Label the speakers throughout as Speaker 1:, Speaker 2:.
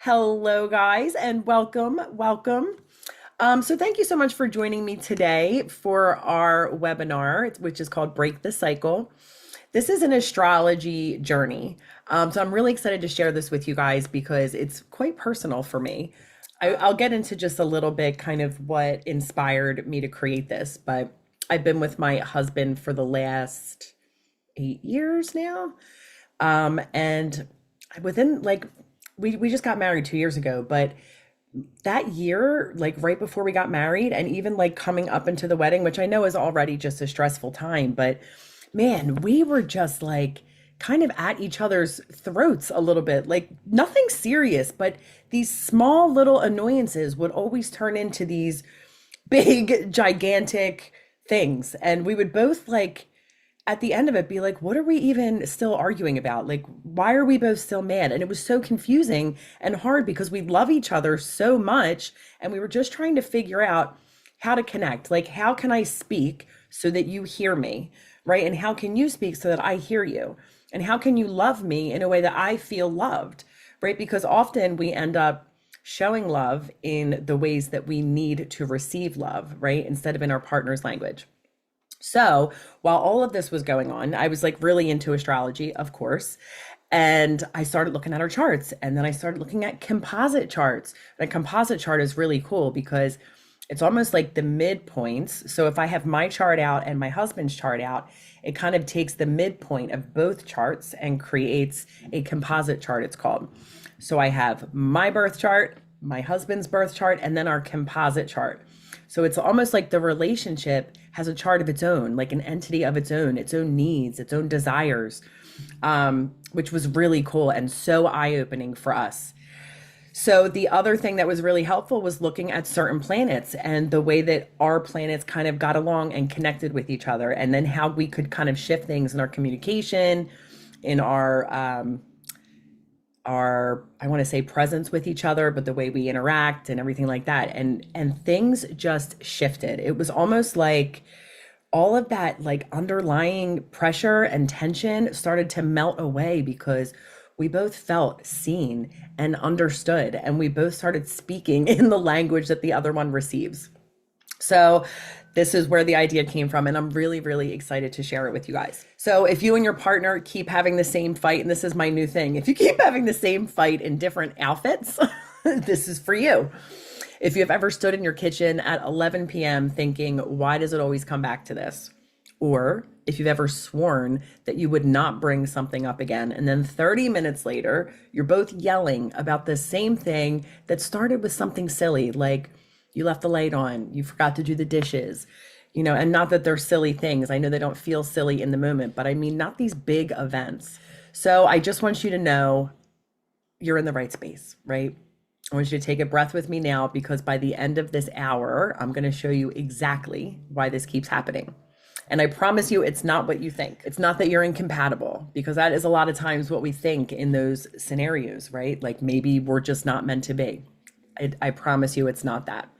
Speaker 1: Hello, guys, and welcome. So thank you so much for joining me today for our webinar, which is called Break the Cycle. This is an astrology journey. So I'm really excited to share this with you guys because it's quite personal for me. I'll get into just a little bit kind of what inspired me to create this, but I've been with my husband for the last 8 years now. And within like we just got married 2 years ago, but that year, like right before we got married, and even like coming up into the wedding, which I know is already just a stressful time, but man, we were just like kind of at each other's throats a little bit, like nothing serious, but these small little annoyances would always turn into these big, gigantic things. And we would both like, at the end of it, be like, what are we even still arguing about? Like, why are we both still mad? And it was so confusing and hard because we love each other so much. And we were just trying to figure out how to connect. Like, how can I speak so that you hear me? Right. And how can you speak so that I hear you? And how can you love me in a way that I feel loved? Right. Because often we end up showing love in the ways that we need to receive love, right? Instead of in our partner's language. So while all of this was going on, I was like really into astrology, of course. And I started looking at our charts. And then I started looking at composite charts. And a composite chart is really cool because it's almost like the midpoints. So if I have my chart out and my husband's chart out, it kind of takes the midpoint of both charts and creates a composite chart, it's called. So I have my birth chart, my husband's birth chart, and then our composite chart. So it's almost like the relationship has a chart of its own, like an entity of its own needs, its own desires, which was really cool and so eye-opening for us. So the other thing that was really helpful was looking at certain planets and the way that our planets kind of got along and connected with each other, and then how we could kind of shift things in our communication, in our I want to say presence with each other, but the way we interact and everything like that. And things just shifted. It was almost like all of that like underlying pressure and tension started to melt away because we both felt seen and understood, and we both started speaking in the language that the other one receives. So this is where the idea came from, and I'm really, really excited to share it with you guys. So if you and your partner keep having the same fight, and this is my new thing, if you keep having the same fight in different outfits, this is for you. If you have ever stood in your kitchen at 11 p.m. thinking, why does it always come back to this? Or if you've ever sworn that you would not bring something up again, and then 30 minutes later, you're both yelling about the same thing that started with something silly, like you left the light on, you forgot to do the dishes, and not that they're silly things. I know they don't feel silly in the moment, but I mean, not these big events. So I just want you to know you're in the right space, right? I want you to take a breath with me now, because by the end of this hour, I'm going to show you exactly why this keeps happening. And I promise you, it's not what you think. It's not that you're incompatible, because that is a lot of times what we think in those scenarios, right? Like maybe we're just not meant to be. I promise you, it's not that.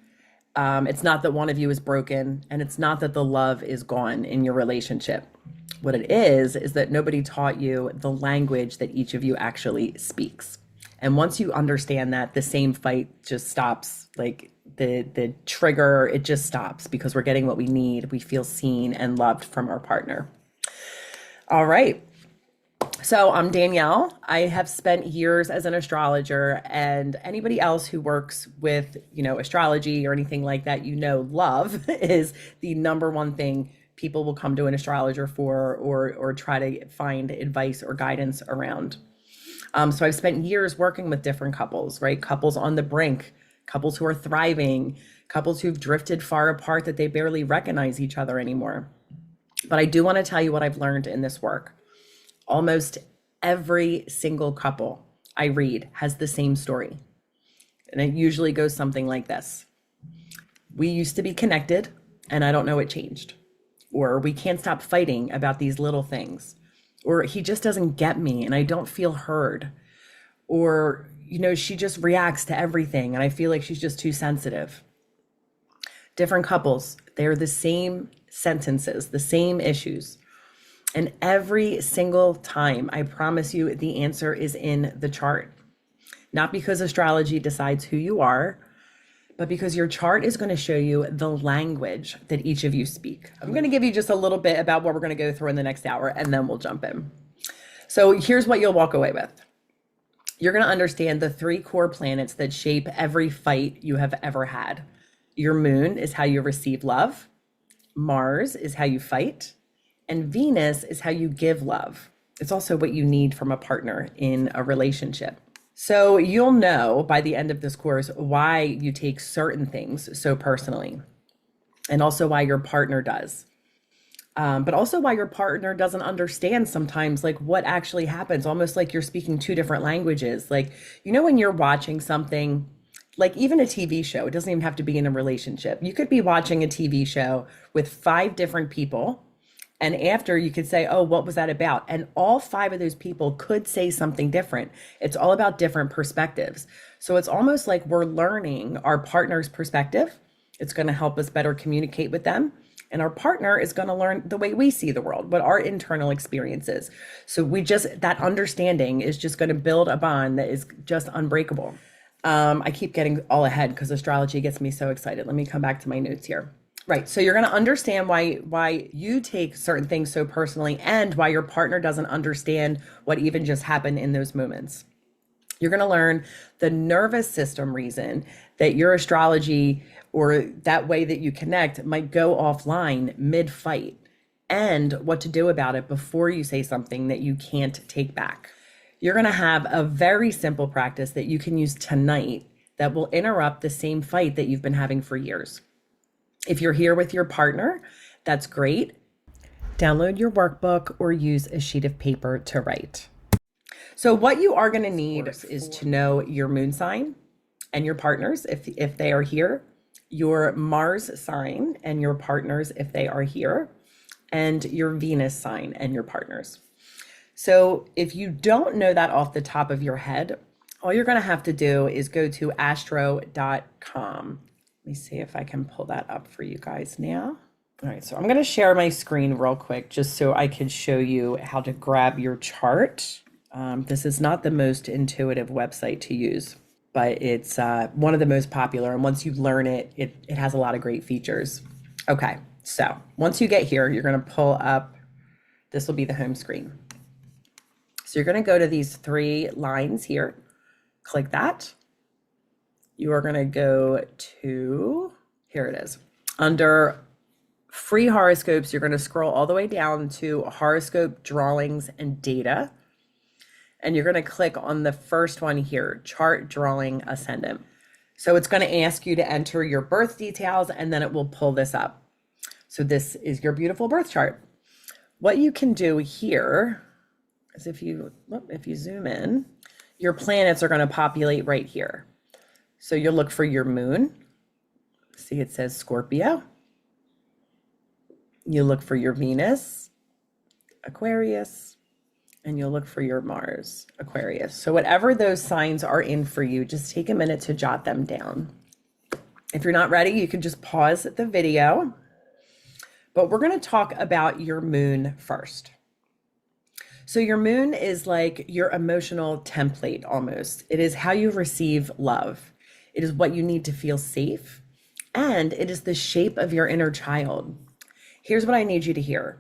Speaker 1: It's not that one of you is broken, and it's not that the love is gone in your relationship. What it is that nobody taught you the language that each of you actually speaks. And once you understand that, the same fight just stops. Like the trigger, it just stops because we're getting what we need. We feel seen and loved from our partner. All right. So I'm Danielle. I have spent years as an astrologer, and anybody else who works with, astrology or anything like that, love is the number one thing people will come to an astrologer for, or try to find advice or guidance around. So I've spent years working with different couples, right? Couples on the brink, couples who are thriving, couples who've drifted far apart that they barely recognize each other anymore. But I do want to tell you what I've learned in this work. Almost every single couple I read has the same story. And it usually goes something like this. We used to be connected, and I don't know what changed. Or we can't stop fighting about these little things. Or he just doesn't get me and I don't feel heard. Or, she just reacts to everything and I feel like she's just too sensitive. Different couples, they're the same sentences, the same issues. And every single time, I promise you, the answer is in the chart. not because astrology decides who you are, but because your chart is going to show you the language that each of you speak. I'm going to give you just a little bit about what we're going to go through in the next hour, and then we'll jump in. So here's what you'll walk away with. You're going to understand the 3 core planets that shape every fight you have ever had. Your moon is how you receive love. Mars is how you fight. And Venus is how you give love. It's also what you need from a partner in a relationship. So you'll know by the end of this course why you take certain things so personally, and also why your partner does. But also why your partner doesn't understand sometimes, like what actually happens, almost like you're speaking 2 different languages. Like, you know, when you're watching something, like even a TV show, it doesn't even have to be in a relationship. You could be watching a TV show with 5 different people. And after you could say, oh, what was that about? And all 5 of those people could say something different. It's all about different perspectives. So it's almost like we're learning our partner's perspective. It's going to help us better communicate with them. And our partner is going to learn the way we see the world, what our internal experience is. So that understanding is just going to build a bond that is just unbreakable. I keep getting all ahead because astrology gets me so excited. Let me come back to my notes here. Right. So you're going to understand why you take certain things so personally, and why your partner doesn't understand what even just happened in those moments. You're going to learn the nervous system reason that your astrology or that way that you connect might go offline mid-fight, and what to do about it before you say something that you can't take back. You're going to have a very simple practice that you can use tonight that will interrupt the same fight that you've been having for years. If you're here with your partner, that's great. Download your workbook or use a sheet of paper to write. So what you are going to need is to know your moon sign and your partners, if they are here, your Mars sign and your partners, if they are here, and your Venus sign and your partners. So if you don't know that off the top of your head, all you're going to have to do is go to astro.com. Let me see if I can pull that up for you guys now. All right, so I'm going to share my screen real quick just so I can show you how to grab your chart. This is not the most intuitive website to use, but it's one of the most popular. And once you learn it, it has a lot of great features. Okay, so once you get here, you're going to pull up, this will be the home screen. So you're going to go to these 3 lines here, click that. You are going to go to, here it is, under free horoscopes, you're going to scroll all the way down to horoscope drawings and data. And you're going to click on the first one here, chart drawing ascendant. So it's going to ask you to enter your birth details, and then it will pull this up. So this is your beautiful birth chart. What you can do here is if you zoom in, your planets are going to populate right here. So you'll look for your moon. See, it says Scorpio. You look for your Venus, Aquarius, and you'll look for your Mars, Aquarius. So whatever those signs are in for you, just take a minute to jot them down. If you're not ready, you can just pause the video. But we're going to talk about your moon first. So your moon is like your emotional template almost. It is how you receive love. It is what you need to feel safe. And it is the shape of your inner child. Here's what I need you to hear.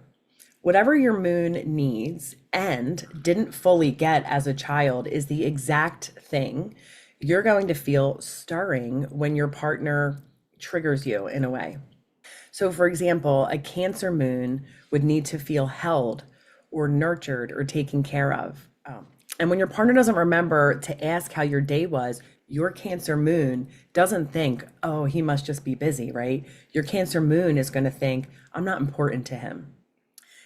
Speaker 1: Whatever your moon needs and didn't fully get as a child is the exact thing you're going to feel stirring when your partner triggers you in a way. So for example, a Cancer moon would need to feel held or nurtured or taken care of. And when your partner doesn't remember to ask how your day was, your Cancer moon doesn't think, oh, he must just be busy, right? Your Cancer moon is going to think, I'm not important to him.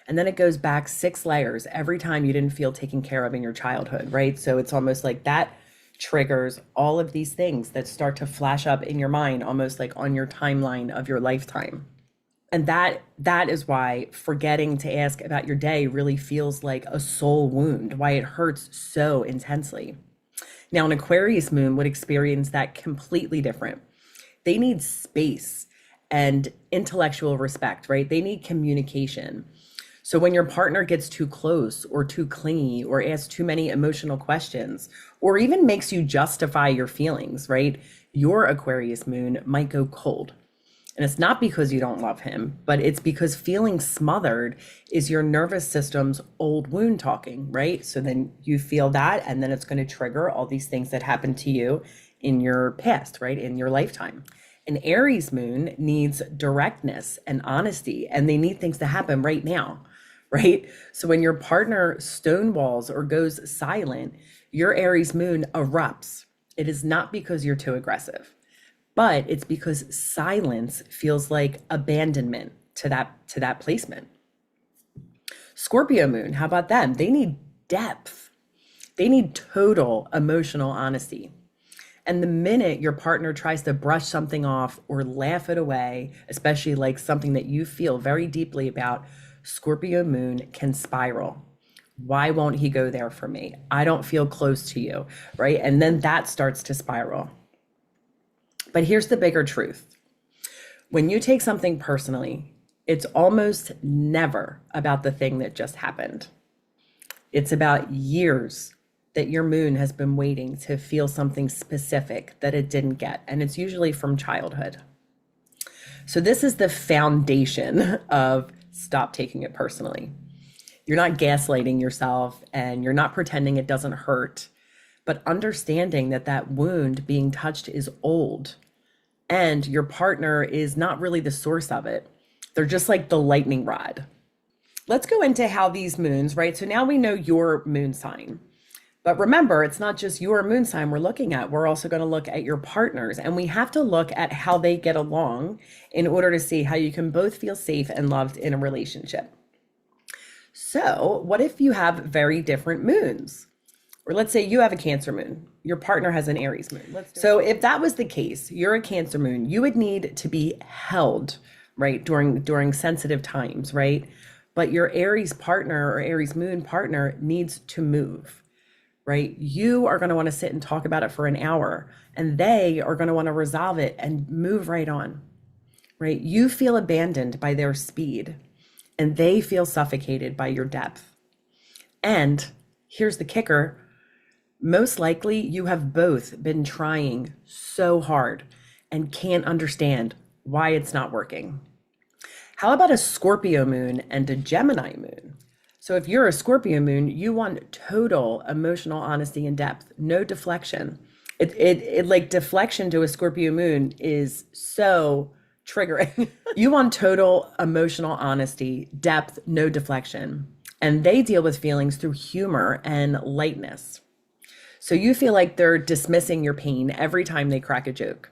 Speaker 1: And then it goes back 6 layers every time you didn't feel taken care of in your childhood, right? So it's almost like that triggers all of these things that start to flash up in your mind, almost like on your timeline of your lifetime. And that is why forgetting to ask about your day really feels like a soul wound, why it hurts so intensely. Now, an Aquarius moon would experience that completely different. They need space and intellectual respect, right? They need communication. So when your partner gets too close or too clingy or asks too many emotional questions or even makes you justify your feelings, right? Your Aquarius moon might go cold. And it's not because you don't love him, but it's because feeling smothered is your nervous system's old wound talking, right? So then you feel that, and then it's going to trigger all these things that happened to you in your past, right? In your lifetime. An Aries moon needs directness and honesty, and they need things to happen right now, right? So when your partner stonewalls or goes silent, your Aries moon erupts. It is not because you're too aggressive, but it's because silence feels like abandonment to that placement. Scorpio moon, how about them? They need depth. They need total emotional honesty. And the minute your partner tries to brush something off or laugh it away, especially like something that you feel very deeply about, Scorpio moon can spiral. Why won't he go there for me? I don't feel close to you, right? And then that starts to spiral. But here's the bigger truth. When you take something personally, it's almost never about the thing that just happened. It's about years that your moon has been waiting to feel something specific that it didn't get. And it's usually from childhood. So this is the foundation of stop taking it personally. You're not gaslighting yourself and you're not pretending it doesn't hurt, but understanding that that wound being touched is old and your partner is not really the source of it. They're just like the lightning rod. Let's go into how these moons, right? So now we know your moon sign. But remember, it's not just your moon sign we're looking at. We're also going to look at your partners, and we have to look at how they get along in order to see how you can both feel safe and loved in a relationship. So what if you have very different moons? Or let's say you have a Cancer moon, your partner has an Aries moon. So if that was the case, you're a Cancer moon, you would need to be held, right, during sensitive times, right? But your Aries partner or Aries moon partner needs to move, right? You are going to want to sit and talk about it for an hour, and they are going to want to resolve it and move right on, right? You feel abandoned by their speed, and they feel suffocated by your depth. And here's the kicker. Most likely you have both been trying so hard and can't understand why it's not working. How about a Scorpio moon and a Gemini moon? So if you're a Scorpio moon, you want total emotional honesty and depth, no deflection. It like deflection to a Scorpio moon is so triggering. You want total emotional honesty, depth, no deflection. And they deal with feelings through humor and lightness. So you feel like they're dismissing your pain every time they crack a joke.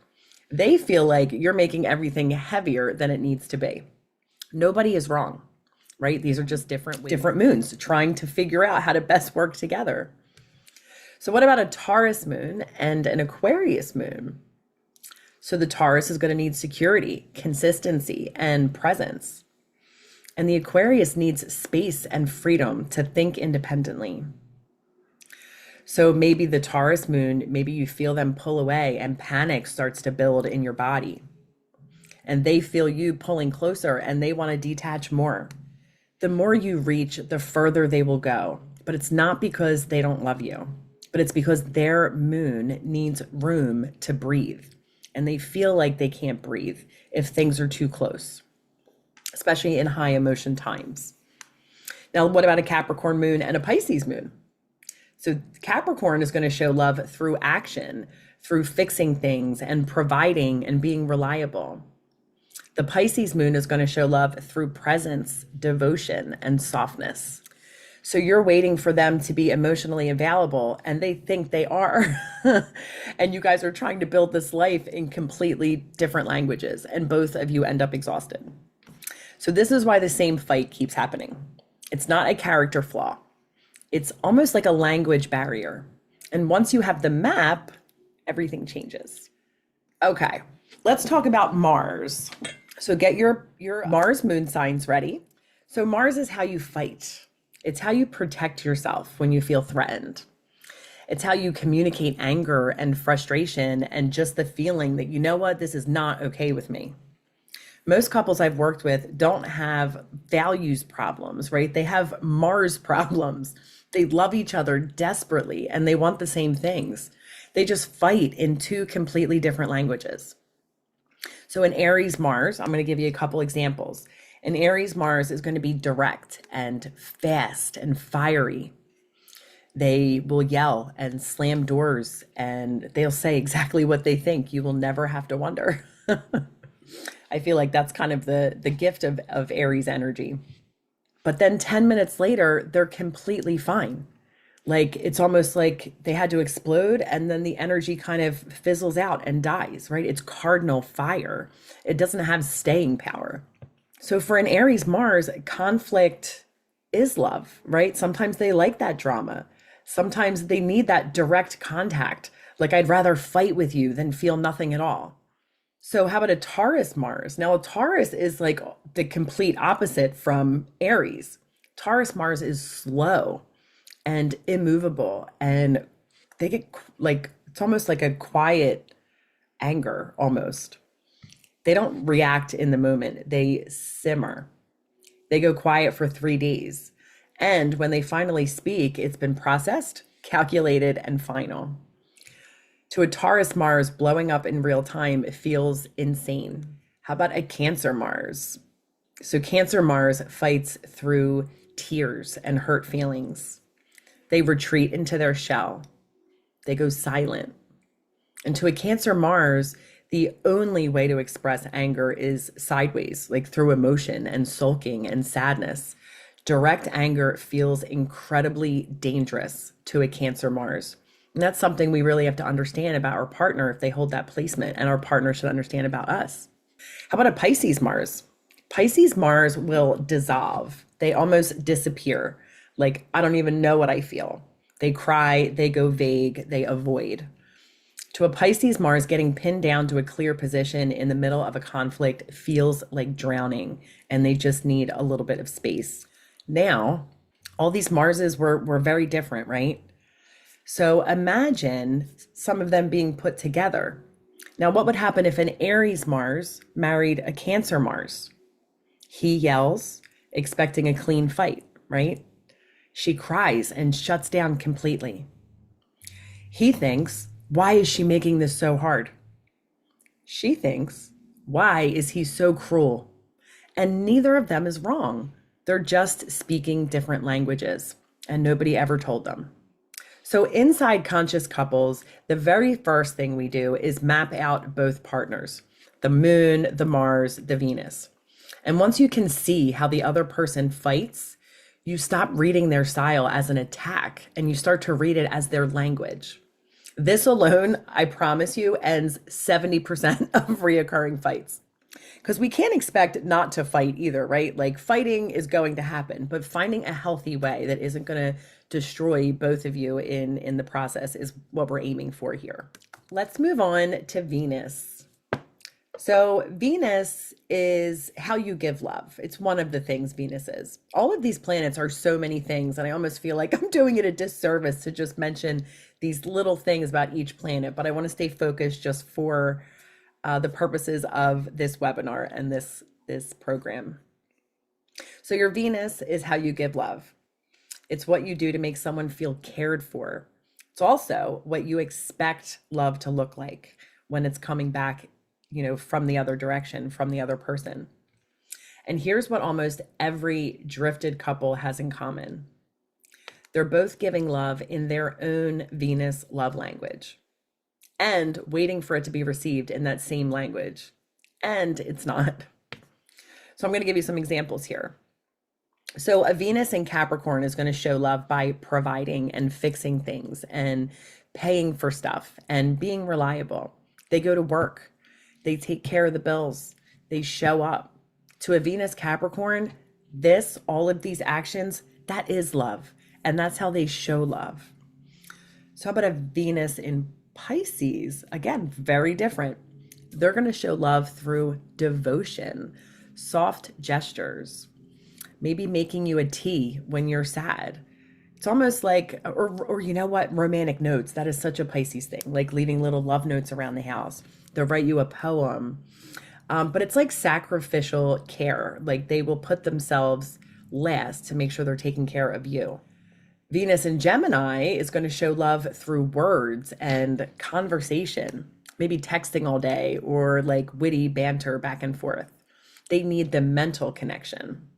Speaker 1: They feel like you're making everything heavier than it needs to be. Nobody is wrong, right? These are just different moons trying to figure out how to best work together. So what about a Taurus moon and an Aquarius moon? So the Taurus is going to need security, consistency, and presence. And the Aquarius needs space and freedom to think independently. So maybe the Taurus moon, maybe you feel them pull away and panic starts to build in your body. And they feel you pulling closer and they want to detach more. The more you reach, the further they will go. But it's not because they don't love you, but it's because their moon needs room to breathe. And they feel like they can't breathe if things are too close, especially in high emotion times. Now, what about a Capricorn moon and a Pisces moon? So Capricorn is going to show love through action, through fixing things and providing and being reliable. The Pisces moon is going to show love through presence, devotion, and softness. So you're waiting for them to be emotionally available, and they think they are. And you guys are trying to build this life in completely different languages, and both of you end up exhausted. So this is why the same fight keeps happening. It's not a character flaw. It's almost like a language barrier. And once you have the map, everything changes. Okay, let's talk about Mars. So get your Mars moon signs ready. So Mars is how you fight. It's how you protect yourself when you feel threatened. It's how you communicate anger and frustration and just the feeling that, you know what, this is not okay with me. Most couples I've worked with don't have values problems, right? They have Mars problems. They love each other desperately and they want the same things. They just fight in two completely different languages. So in Aries Mars, I'm going to give you a couple examples. In Aries Mars is going to be direct and fast and fiery. They will yell and slam doors and they'll say exactly what they think. You will never have to wonder. I feel like that's kind of the gift of Aries energy. But then 10 minutes later, they're completely fine. Like it's almost like they had to explode and then the energy kind of fizzles out and dies, right? It's cardinal fire. It doesn't have staying power. So for an Aries Mars, conflict is love, right? Sometimes they like that drama. Sometimes they need that direct contact. Like I'd rather fight with you than feel nothing at all. So how about a Taurus Mars? Now a Taurus is like the complete opposite from Aries. Taurus Mars is slow and immovable and they get like it's almost like a quiet anger almost. They don't react in the moment. They simmer. They go quiet for 3 days. And when they finally speak, it's been processed, calculated, and final. To a Taurus Mars, blowing up in real time feels insane. How about a Cancer Mars? So Cancer Mars fights through tears and hurt feelings. They retreat into their shell. They go silent. And to a Cancer Mars, the only way to express anger is sideways, like through emotion and sulking and sadness. Direct anger feels incredibly dangerous to a Cancer Mars. And that's something we really have to understand about our partner if they hold that placement, and our partner should understand about us. How about a Pisces Mars? Pisces Mars will dissolve. They almost disappear. Like, I don't even know what I feel. They cry, they go vague, they avoid. To a Pisces Mars, getting pinned down to a clear position in the middle of a conflict feels like drowning, and they just need a little bit of space. Now, all these Marses were very different, right? So imagine some of them being put together. Now, what would happen if an Aries Mars married a Cancer Mars? He yells, expecting a clean fight, right? She cries and shuts down completely. He thinks, why is she making this so hard? She thinks, why is he so cruel? And neither of them is wrong. They're just speaking different languages, and nobody ever told them. So inside conscious couples, the very first thing we do is map out both partners, the moon, the Mars, the Venus. And once you can see how the other person fights, you stop reading their style as an attack and you start to read it as their language. This alone, I promise you, ends 70% of reoccurring fights. Because we can't expect not to fight either, right? Like fighting is going to happen, but finding a healthy way that isn't going to destroy both of you in the process is what we're aiming for here. Let's move on to Venus. So Venus is how you give love. It's one of the things Venus is. All of these planets are so many things, and I almost feel like I'm doing it a disservice to just mention these little things about each planet, but I want to stay focused just for the purposes of this webinar and this program. So your Venus is how you give love. It's what you do to make someone feel cared for. It's also what you expect love to look like when it's coming back, from the other direction, from the other person. And here's what almost every drifted couple has in common. They're both giving love in their own Venus love language and waiting for it to be received in that same language. And it's not. So I'm going to give you some examples here. So a Venus in Capricorn is going to show love by providing and fixing things and paying for stuff and being reliable. They go to work. They take care of the bills. They show up. To a Venus Capricorn, all of these actions, that is love. And that's how they show love. So how about a Venus in Pisces? Again, very different. They're going to show love through devotion, soft gestures, maybe making you a tea when you're sad. It's almost like, or you know what, romantic notes. That is such a Pisces thing, like leaving little love notes around the house. They'll write you a poem. But it's like sacrificial care. Like they will put themselves last to make sure they're taking care of you. Venus in Gemini is going to show love through words and conversation, maybe texting all day or like witty banter back and forth. They need the mental connection.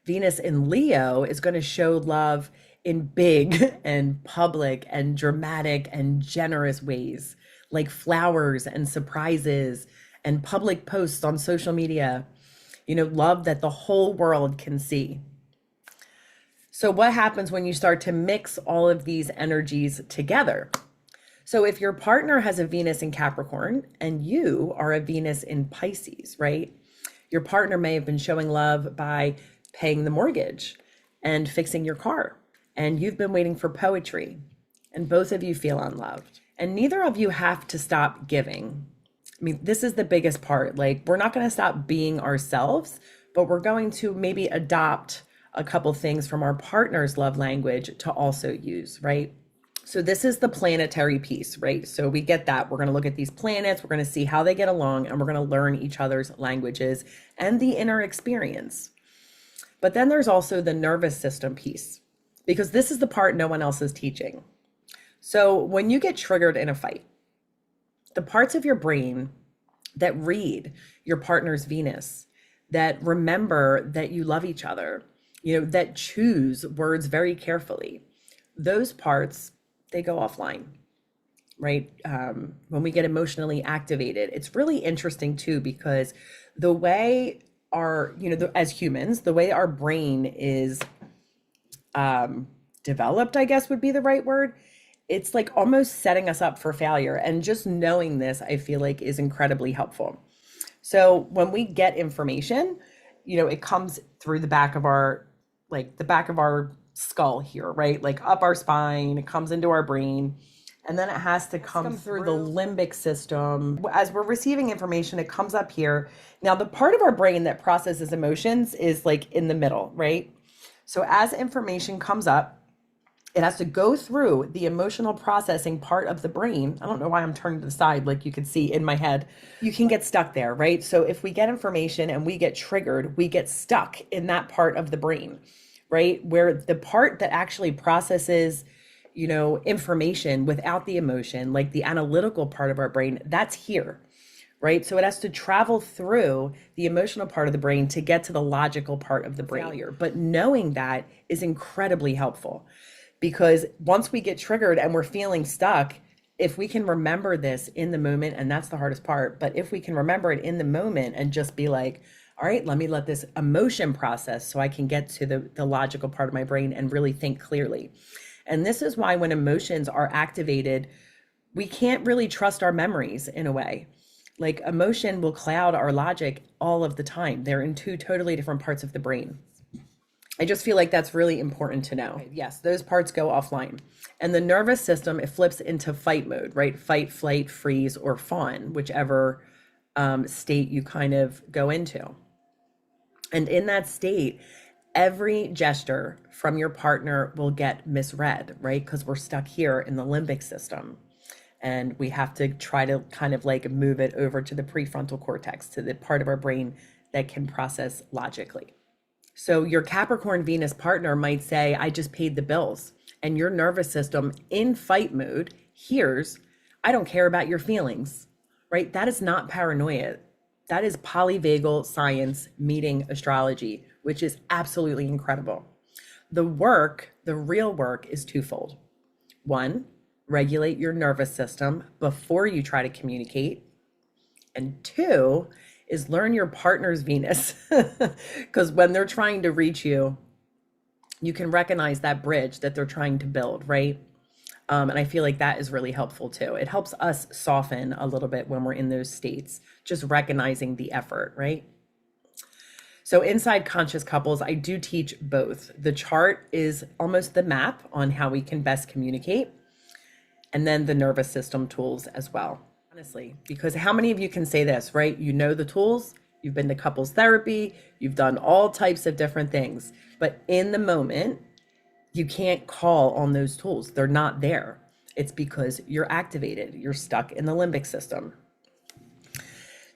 Speaker 1: Venus in Leo is going to show love in big and public and dramatic and generous ways, like flowers and surprises and public posts on social media, love that the whole world can see. So, what happens when you start to mix all of these energies together? So, if your partner has a Venus in Capricorn and you are a Venus in Pisces, right? Your partner may have been showing love by paying the mortgage and fixing your car. And you've been waiting for poetry, and both of you feel unloved. And neither of you have to stop giving. I mean, this is the biggest part. Like, we're not going to stop being ourselves, but we're going to maybe adopt a couple things from our partner's love language to also use, right? So this is the planetary piece, right? So we get that. We're going to look at these planets, we're going to see how they get along, and we're going to learn each other's languages and the inner experience. But then there's also the nervous system piece, because this is the part no one else is teaching. So when you get triggered in a fight, the parts of your brain that read your partner's Venus, that remember that you love each other, that choose words very carefully, those parts, they go offline, right? When we get emotionally activated, it's really interesting too, because the way as humans, the way our brain is developed, I guess would be the right word. It's like almost setting us up for failure. And just knowing this, I feel like is incredibly helpful. So when we get information, it comes through the back of our skull here, right? Like up our spine, it comes into our brain, and then it has to come through the limbic system. As we're receiving information, it comes up here. Now, the part of our brain that processes emotions is like in the middle, right? So as information comes up, it has to go through the emotional processing part of the brain. I don't know why I'm turning to the side, like you can see in my head. You can get stuck there, right? So if we get information and we get triggered, we get stuck in that part of the brain, right? Where the part that actually processes, information without the emotion, like the analytical part of our brain, that's here, right? So it has to travel through the emotional part of the brain to get to the logical part of the brain. But knowing that is incredibly helpful, because once we get triggered and we're feeling stuck, if we can remember this in the moment, and that's the hardest part, but if we can remember it in the moment and just be like, all right, let me let this emotion process so I can get to the logical part of my brain and really think clearly. And this is why when emotions are activated, we can't really trust our memories in a way. Like emotion will cloud our logic all of the time. They're in two totally different parts of the brain. I just feel like that's really important to know. Yes, those parts go offline. And the nervous system, it flips into fight mode, right? Fight, flight, freeze, or fawn, whichever state you kind of go into. And in that state, every gesture from your partner will get misread, right? Because we're stuck here in the limbic system. And we have to try to kind of like move it over to the prefrontal cortex, to the part of our brain that can process logically. So your Capricorn Venus partner might say, I just paid the bills. And your nervous system in fight mode hears, I don't care about your feelings, right? That is not paranoia. That is polyvagal science meeting astrology, which is absolutely incredible. The real work is twofold. One, regulate your nervous system before you try to communicate. And two, is learn your partner's Venus, because when they're trying to reach you, you can recognize that bridge that they're trying to build, right? And I feel like that is really helpful too. It helps us soften a little bit when we're in those states, just recognizing the effort, right? So inside Conscious Couples, I do teach both. The chart is almost the map on how we can best communicate, and then the nervous system tools as well. Honestly, because how many of you can say this, right? You know the tools, you've been to couples therapy, you've done all types of different things, but in the moment, you can't call on those tools. They're not there. It's because you're activated, you're stuck in the limbic system.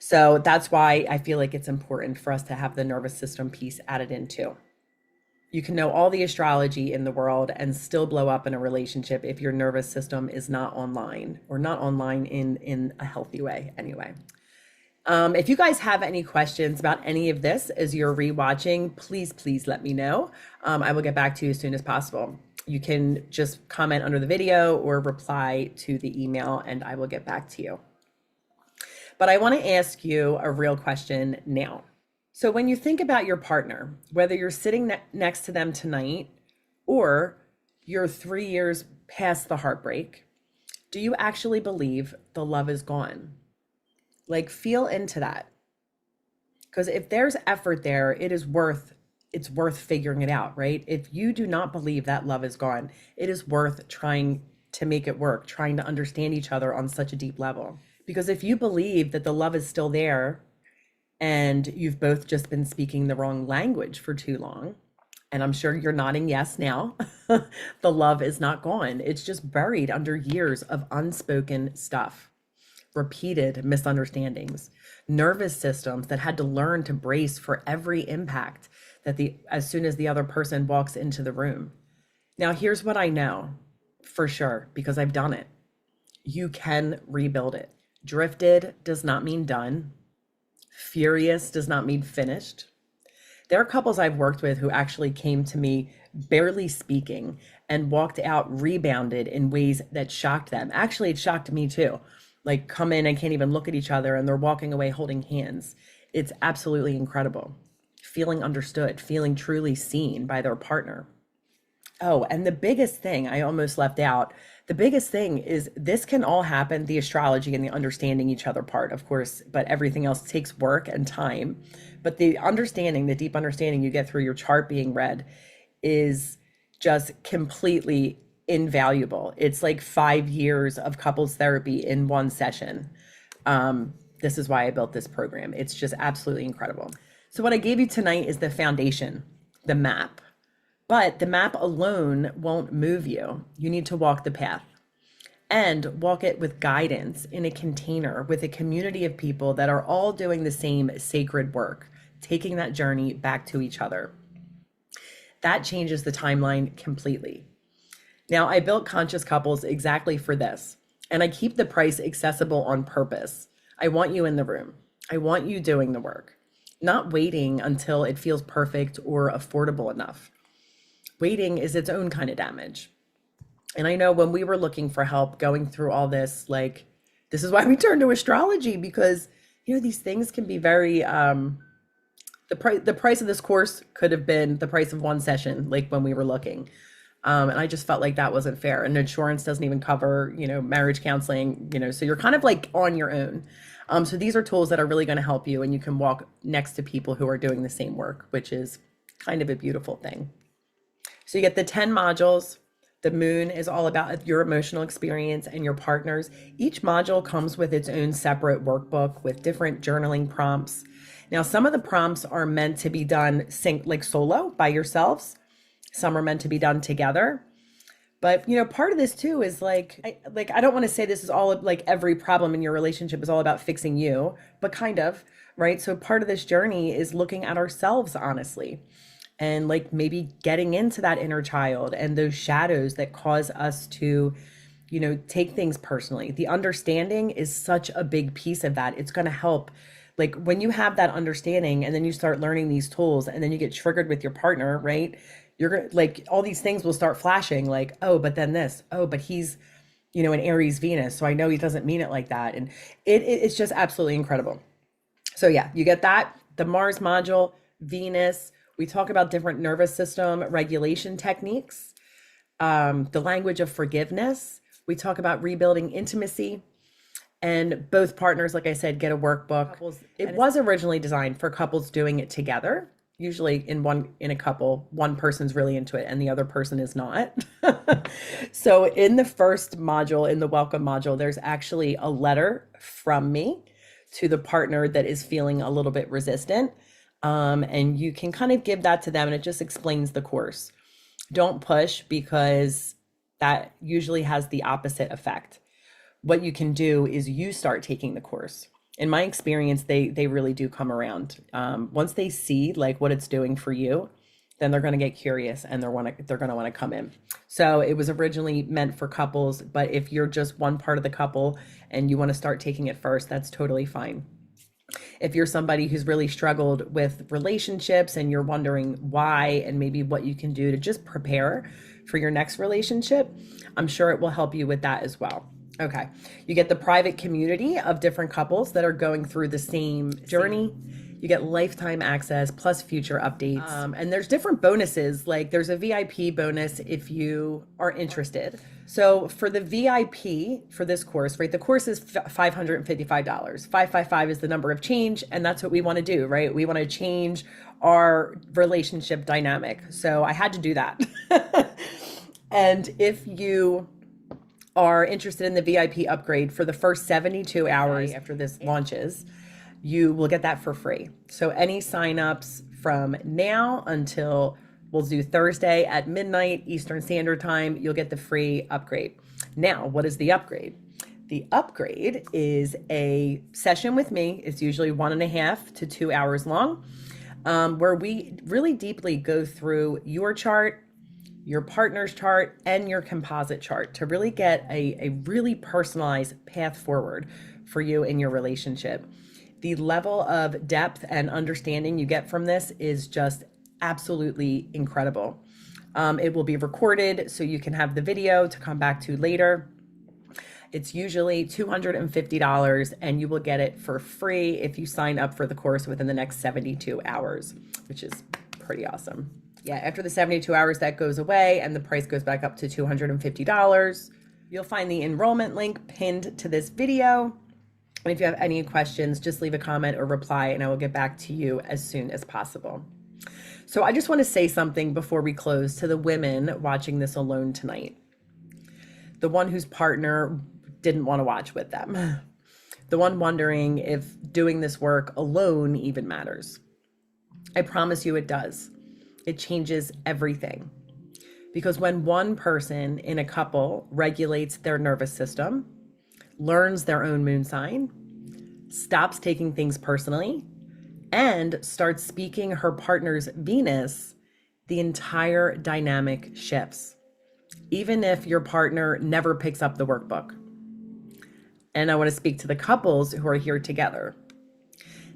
Speaker 1: So that's why I feel like it's important for us to have the nervous system piece added in too. You can know all the astrology in the world and still blow up in a relationship if your nervous system is not online, or not online in a healthy way anyway. If you guys have any questions about any of this as you're rewatching, please let me know. I will get back to you as soon as possible. You can just comment under the video or reply to the email and I will get back to you. But I want to ask you a real question now. So when you think about your partner, whether you're sitting next to them tonight or you're 3 years past the heartbreak, do you actually believe the love is gone? Like, feel into that. Because if there's effort there, it's worth figuring it out, right? If you do not believe that love is gone, it is worth trying to make it work, trying to understand each other on such a deep level. Because if you believe that the love is still there and you've both just been speaking the wrong language for too long, and I'm sure you're nodding yes now, the love is not gone. It's just buried under years of unspoken stuff, repeated misunderstandings, nervous systems that had to learn to brace for every impact that as soon as the other person walks into the room. Now, here's what I know for sure, because I've done it. You can rebuild it. Drifted does not mean done. Furious does not mean finished. There are couples I've worked with who actually came to me barely speaking and walked out rebounded in ways that shocked them. Actually, it shocked me too. Like, come in and can't even look at each other and they're walking away holding hands. It's absolutely incredible. Feeling understood, feeling truly seen by their partner. Oh, and the biggest thing I almost left out, the biggest thing is this can all happen, the astrology and the understanding each other part, of course, but everything else takes work and time. But the understanding, the deep understanding you get through your chart being read is just completely invaluable. It's like 5 years of couples therapy in one session. This is why I built this program. It's just absolutely incredible. So what I gave you tonight is the foundation, the map. But the map alone won't move you. You need to walk the path and walk it with guidance in a container with a community of people that are all doing the same sacred work, taking that journey back to each other. That changes the timeline completely. Now, I built Conscious Couples exactly for this, and I keep the price accessible on purpose. I want you in the room. I want you doing the work, not waiting until it feels perfect or affordable enough. Waiting is its own kind of damage. And I know when we were looking for help going through all this, like, this is why we turned to astrology, because, you know, these things can be very, the price of this course could have been the price of one session, like when we were looking. And I just felt like that wasn't fair. And insurance doesn't even cover, you know, marriage counseling, you know, so you're kind of like on your own. So these are tools that are really going to help you, and you can walk next to people who are doing the same work, which is kind of a beautiful thing. So you get the 10 modules. The moon is all about your emotional experience and your partners. Each module comes with its own separate workbook with different journaling prompts. Now, some of the prompts are meant to be done like solo by yourselves. Some are meant to be done together. But, you know, part of this too is I don't want to say this is all like every problem in your relationship is all about fixing you, but kind of, right? So part of this journey is looking at ourselves honestly, and like maybe getting into that inner child and those shadows that cause us to, you know, take things personally. The understanding is such a big piece of that. It's going to help. Like when you have that understanding and then you start learning these tools and then you get triggered with your partner, right? You're going to like all these things will start flashing like, oh, but then this, oh, but he's, you know, an Aries Venus. So I know he doesn't mean it like that. And it's just absolutely incredible. So yeah, you get that, the Mars module, Venus. We talk about different nervous system regulation techniques, the language of forgiveness. We talk about rebuilding intimacy, and both partners, like I said, get a workbook. It was originally designed for couples doing it together. Usually in a couple, one person's really into it and the other person is not. So in the first module, in the welcome module, there's actually a letter from me to the partner that is feeling a little bit resistant. And you can kind of give that to them and it just explains the course. Don't push, because that usually has the opposite effect. What you can do is you start taking the course. In my experience, they really do come around. Once they see like what it's doing for you, then they're going to get curious and they're going to want to come in. So it was originally meant for couples, but if you're just one part of the couple and you want to start taking it first, that's totally fine. If you're somebody who's really struggled with relationships and you're wondering why and maybe what you can do to just prepare for your next relationship, I'm sure it will help you with that as well. Okay. You get the private community of different couples that are going through the same journey. You get lifetime access plus future updates. And there's different bonuses. Like there's a VIP bonus if you are interested. So for the VIP for this course, right, the course is $555. 555 is the number of change. And that's what we want to do, right? We want to change our relationship dynamic. So I had to do that. And if you are interested in the VIP upgrade for the first 72 hours after this launches, you will get that for free. So any signups from now until we'll do Thursday at midnight Eastern Standard Time, you'll get the free upgrade. Now, what is the upgrade? The upgrade is a session with me. It's usually 1.5 to 2 hours long, where we really deeply go through your chart, your partner's chart, and your composite chart to really get a really personalized path forward for you in your relationship. The level of depth and understanding you get from this is just absolutely incredible. It will be recorded so you can have the video to come back to later. It's usually $250 and you will get it for free if you sign up for the course within the next 72 hours, which is pretty awesome. Yeah, after the 72 hours, that goes away and the price goes back up to $250. You'll find the enrollment link pinned to this video. And if you have any questions, just leave a comment or reply and I will get back to you as soon as possible. So I just want to say something before we close to the women watching this alone tonight. The one whose partner didn't want to watch with them. The one wondering if doing this work alone even matters. I promise you it does. It changes everything. Because when one person in a couple regulates their nervous system, learns their own moon sign, stops taking things personally, and starts speaking her partner's Venus, the entire dynamic shifts, even if your partner never picks up the workbook. And I want to speak to the couples who are here together.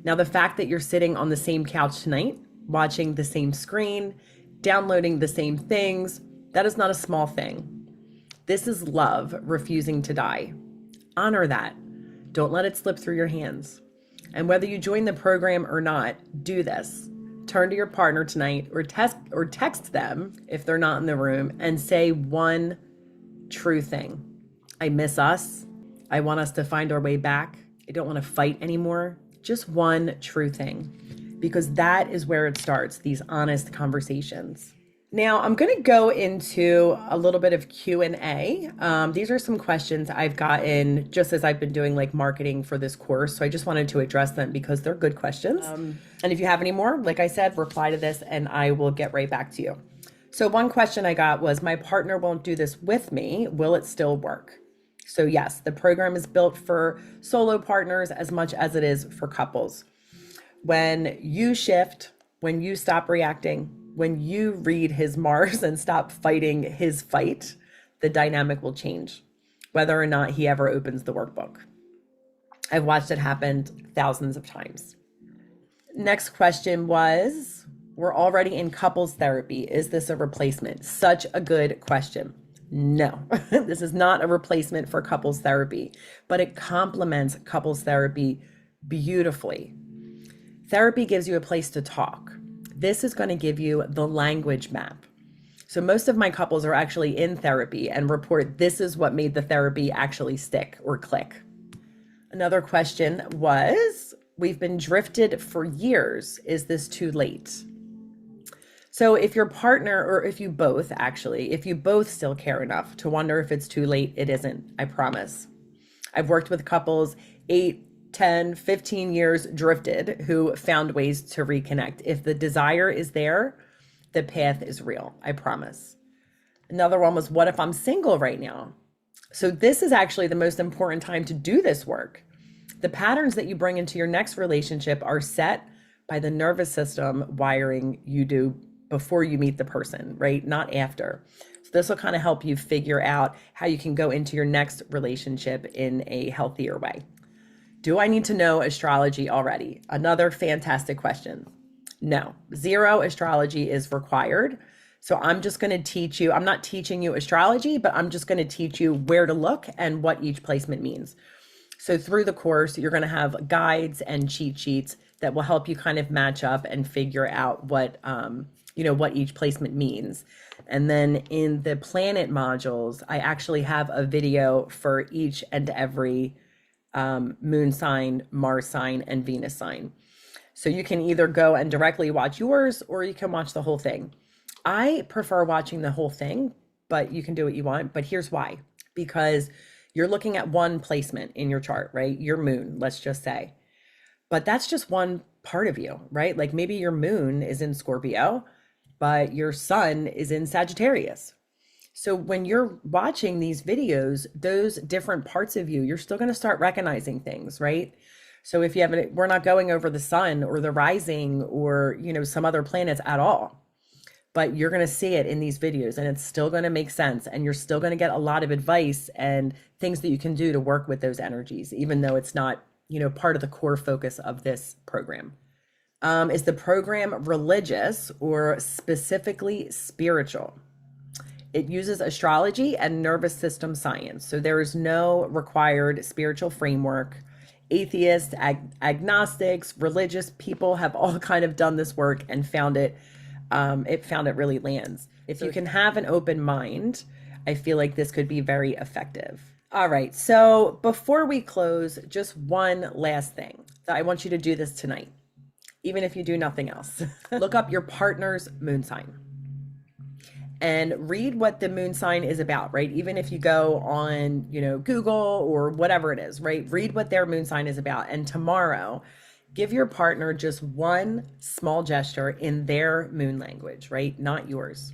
Speaker 1: Now, the fact that you're sitting on the same couch tonight, watching the same screen, downloading the same things, that is not a small thing. This is love refusing to die. Honor that. Don't let it slip through your hands. And whether you join the program or not, do this. Turn to your partner tonight or text them if they're not in the room and say one true thing. I miss us. I want us to find our way back. I don't want to fight anymore. Just one true thing. Because that is where it starts, these honest conversations. Now, I'm going to go into a little bit of Q&A. These are some questions I've gotten just as I've been doing like marketing for this course. So I just wanted to address them because they're good questions. And if you have any more, like I said, reply to this and I will get right back to you. So one question I got was, my partner won't do this with me. Will it still work? So yes, the program is built for solo partners as much as it is for couples. When you shift, when you stop reacting, when you read his Mars and stop fighting his fight, the dynamic will change, whether or not he ever opens the workbook. I've watched it happen thousands of times. Next question was, we're already in couples therapy. Is this a replacement? Such a good question. No, this is not a replacement for couples therapy, but it complements couples therapy beautifully. Therapy gives you a place to talk. This is going to give you the language map. So most of my couples are actually in therapy and report this is what made the therapy actually stick or click. Another question was, we've been drifted for years. Is this too late? So if your partner, or if you both actually, if you both still care enough to wonder if it's too late, it isn't, I promise. I've worked with couples 8, 10, 15 years drifted who found ways to reconnect. If the desire is there, the path is real, I promise. Another one was, what if I'm single right now? So this is actually the most important time to do this work. The patterns that you bring into your next relationship are set by the nervous system wiring you do before you meet the person, right? Not after. So this will kind of help you figure out how you can go into your next relationship in a healthier way. Do I need to know astrology already? Another fantastic question. No, zero astrology is required. So I'm just going to teach you, I'm not teaching you astrology, but I'm just going to teach you where to look and what each placement means. So through the course, you're going to have guides and cheat sheets that will help you kind of match up and figure out what, what each placement means. And then in the planet modules, I actually have a video for each and every moon sign, Mars sign, and Venus sign. So you can either go and directly watch yours, or you can watch the whole thing. I prefer watching the whole thing, but you can do what you want. But here's why. Because you're looking at one placement in your chart, right? Your moon, let's just say. But that's just one part of you, right? Like maybe your moon is in Scorpio, but your sun is in Sagittarius. So when you're watching these videos, those different parts of you, you're still going to start recognizing things, right? So if you haven't, we're not going over the sun or the rising or, some other planets at all, but you're going to see it in these videos and it's still going to make sense. And you're still going to get a lot of advice and things that you can do to work with those energies, even though it's not, part of the core focus of this program. Is the program religious or specifically spiritual? It uses astrology and nervous system science. So there is no required spiritual framework. Atheists, agnostics, religious people have all kind of done this work and found it really lands. If you can have an open mind, I feel like this could be very effective. All right, so before we close, just one last thing. I want you to do this tonight, even if you do nothing else. Look up your partner's moon sign and read what the moon sign is about, right? Even if you go on, Google or whatever it is, right? Read what their moon sign is about. And tomorrow, give your partner just one small gesture in their moon language, right? Not yours.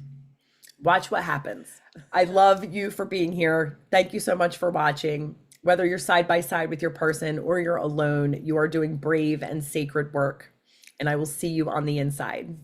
Speaker 1: Watch what happens. I love you for being here. Thank you so much for watching. Whether you're side by side with your person or you're alone, you are doing brave and sacred work. And I will see you on the inside.